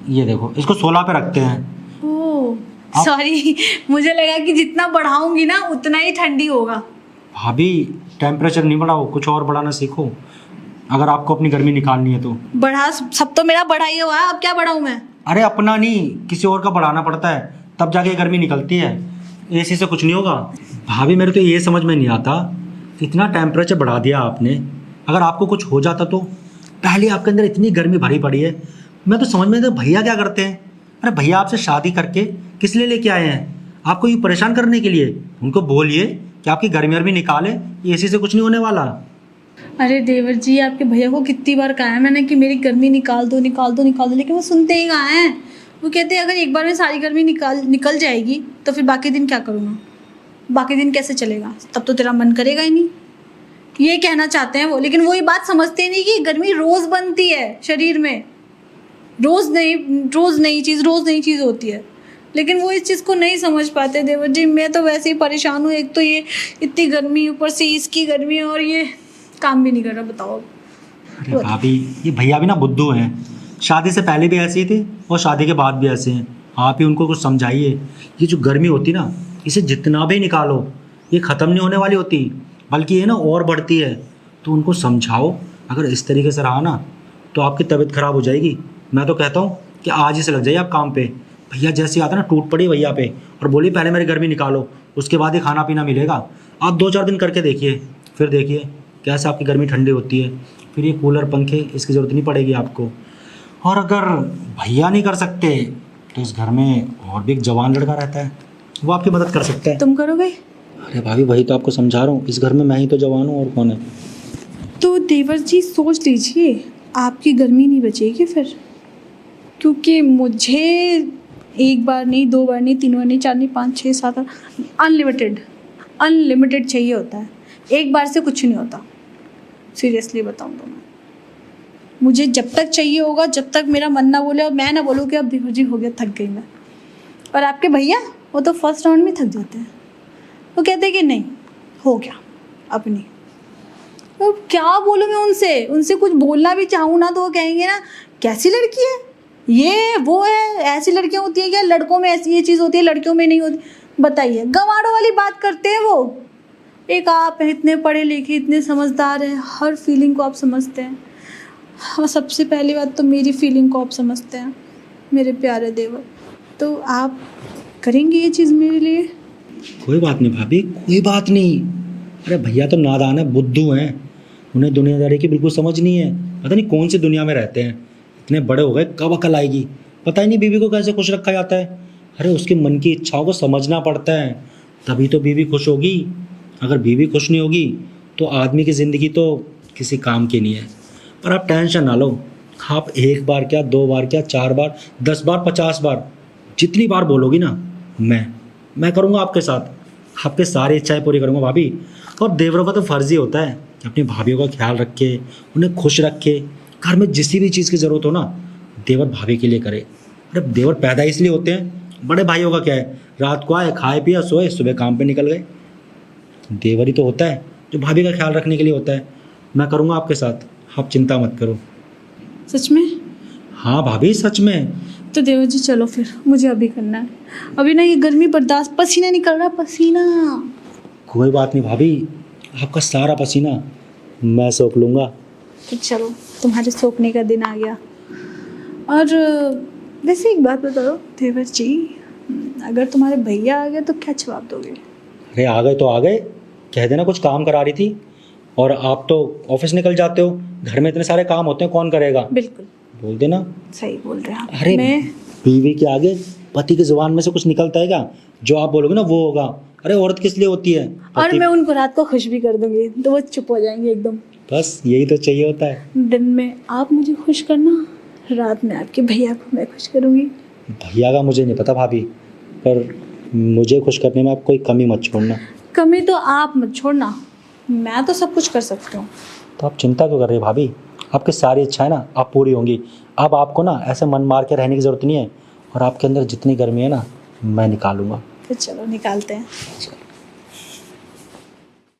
ये देखो, इसको 16 पे रखते हैं। ओह सॉरी, मुझे लगा कि जितना बढ़ाऊंगी ना उतना ही ठंडी होगा। भाभी टेम्परेचर नहीं बढ़ाओ, कुछ और बढ़ाना सीखो अगर आपको अपनी गर्मी निकालनी है तो। बढ़ा सब तो मेरा बढ़ा ही हुआ है, अब क्या बढ़ाऊं मैं? अरे अपना नहीं, किसी और का बढ़ाना पड़ता है, तब जाके गर्मी निकलती है। एसी से कुछ नहीं होगा। भाभी मेरे तो ये समझ में नहीं आता, इतना टेम्परेचर बढ़ा दिया आपने, अगर आपको कुछ हो जाता तो? पहले आपके अंदर इतनी गर्मी भरी पड़ी है, मैं तो समझ में नहीं आता भैया क्या करते हैं। अरे भैया आपसे शादी करके किस लिए लेके आए हैं? आपको ये परेशान करने के लिए? उनको बोलिए कि आपकी गर्मी वर्मी निकाले, एसी से कुछ नहीं होने वाला। अरे देवर जी, आपके भैया को कितनी बार कहा है मैंने कि मेरी गर्मी निकाल दो निकाल दो निकाल दो, लेकिन वो सुनते ही कहाँ हैं। वो कहते हैं अगर एक बार में सारी गर्मी निकल जाएगी तो फिर बाकी दिन क्या करूँगा, बाकी दिन कैसे चलेगा, तब तो तेरा मन करेगा ही नहीं, ये कहना चाहते हैं वो। लेकिन वो ये बात समझते नहीं कि गर्मी रोज़ बनती है शरीर में, रोज़ नई चीज़ होती है, लेकिन वो इस चीज़ को नहीं समझ पाते देवर जी। मैं तो वैसे ही परेशान हूँ, एक तो ये इतनी गर्मी, ऊपर से इसकी गर्मी, और ये काम भी नहीं कर रहा, बताओ। अरे भाभी ये भैया भी ना बुद्धू हैं, शादी से पहले भी ऐसे ही थे और शादी के बाद भी ऐसे हैं। आप ही उनको कुछ समझाइए। ये जो गर्मी होती ना, इसे जितना भी निकालो ये ख़त्म नहीं होने वाली होती, बल्कि ये ना और बढ़ती है। तो उनको समझाओ, अगर इस तरीके से रहा ना तो आपकी तबीयत ख़राब हो जाएगी। मैं तो कहता हूँ कि आज ही से लग जाइए आप काम पे। भैया जैसे आता ना टूट पड़ी भैया पे और बोलिए पहले मेरी गर्मी निकालो, उसके बाद ही खाना पीना मिलेगा। आप 2-4 दिन करके देखिए, फिर देखिए कैसे आपकी गर्मी ठंडी होती है। फिर ये कूलर पंखे इसकी ज़रूरत नहीं पड़ेगी आपको। और अगर भैया नहीं कर सकते तो इस घर में और भी एक जवान लड़का रहता है, वो आपकी मदद कर सकता है। तुम करोगे? अरे भाभी वही तो आपको समझा रहा हूँ, इस घर में मैं ही तो जवान हूँ, और कौन है? तो देवर जी सोच लीजिए, आपकी गर्मी नहीं बचेगी फिर, क्योंकि मुझे 1 बार नहीं, 2 बार नहीं, 3 बार नहीं, 4 नहीं, 5, 6, 7, अनलिमिटेड चाहिए होता है। एक बार से कुछ नहीं होता, सीरियसली बताऊँ तो। मुझे जब तक चाहिए होगा, जब तक मेरा मन ना बोले और मैं ना बोलूँ कि अब देवर जी हो गया, थक गई मैं। और आपके भैया वो तो फर्स्ट राउंड में थक जाते हैं, वो कहते हैं कि नहीं हो गया अब नहीं। तो क्या बोलूँ मैं उनसे कुछ बोलना भी चाहूँ ना तो वो कहेंगे ना कैसी लड़की है ये वो है, ऐसी लड़कियाँ होती है क्या, लड़कों में ऐसी ये चीज़ होती है लड़कियों में नहीं होती। बताइए, गंवारों वाली बात करते हैं वो। एक आप हैं इतने पढ़े लिखे, इतने समझदार हैं, हर फीलिंग को आप समझते हैं। और सबसे पहली बात तो मेरी फीलिंग को आप समझते हैं मेरे प्यारे देवर। तो आप करेंगे ये चीज़ मेरे लिए? कोई बात नहीं भाभी, कोई बात नहीं। अरे भैया तो नादान है, बुद्धू हैं, उन्हें दुनियादारी की बिल्कुल समझ नहीं है। पता नहीं कौन सी दुनिया में रहते हैं, इतने बड़े हो गए, कब अकल आएगी। पता ही नहीं बीवी को कैसे खुश रखा जाता है। अरे उसके मन की इच्छाओं को समझना पड़ता है, तभी तो बीवी खुश होगी। अगर बीवी खुश नहीं होगी तो आदमी की ज़िंदगी तो किसी काम की नहीं है। पर आप टेंशन ना लो, आप 1 बार क्या, 2 बार क्या, 4 बार, 10 बार, 50 बार, जितनी बार बोलोगी ना मैं करूँगा आपके साथ, आपके सारी इच्छाएं पूरी करूँगा भाभी। और देवरों का तो फ़र्ज़ ही होता है कि अपनी भाभीयों का ख्याल रखे, उन्हें खुश रखे। घर में जिस भी चीज़ की ज़रूरत हो ना, देवर भाभी के लिए करे। अरे देवर पैदा इसलिए होते हैं, बड़े भाइयों का क्या है, रात को आए, खाए पिया, सोए, सुबह काम पे निकल गए। देवर ही तो होता है जो भाभी का ख्याल रखने के लिए होता है। मैं करूँगा आपके साथ, आप चिंता मत करो। सच में? हाँ भाभी सच में। तो देवर जी चलो फिर, मुझे अभी करना है। अभी ना ये गर्मी बर्दाश्त, पसीना निकल रहा, पसीना। कोई बात नहीं भाभी, आपका सारा पसीना मैं सोख लूँगा। तो चलो, तुम्हारे सोखने का दिन आ गया। और वैसे एक बात बताओ देवर जी, अगर तुम्हारे भैया आ गए तो क्या जवाब दोगे? अरे आ गए तो आ गए, कह देना कुछ काम करा रही थी, और आप तो ऑफिस निकल जाते हो, घर में इतने सारे काम होते हैं, कौन करेगा? बिल्कुल बोल देना। सही बोल रहे हैं आप। अरे बीवी के आगे पति की जुबान में से कुछ निकलता है क्या? जो आप बोलोगे ना वो होगा। अरे औरत किस लिए होती है? और मैं उनको रात को खुश भी कर दूंगी तो वो चुप हो जाएंगे एकदम। बस यही तो चाहिए होता है। दिन में आप मुझे खुश करना, रात में आपके भैया को मैं खुश करूंगी। भैया का मुझे नहीं पता भाभी, पर मुझे खुश करने में आप कोई कमी मत छोड़ना। कमी तो आप मत छोड़ना, मैं तो सब कुछ कर सकती हूँ। तो आप चिंता क्यों कर रहे हैं भाभी? आपकी सारी इच्छाएं ना आप पूरी होंगी। अब आपको ना ऐसे मन मार के रहने की ज़रूरत नहीं है, और आपके अंदर जितनी गर्मी है ना मैं निकालूंगा। तो चलो निकालते हैं।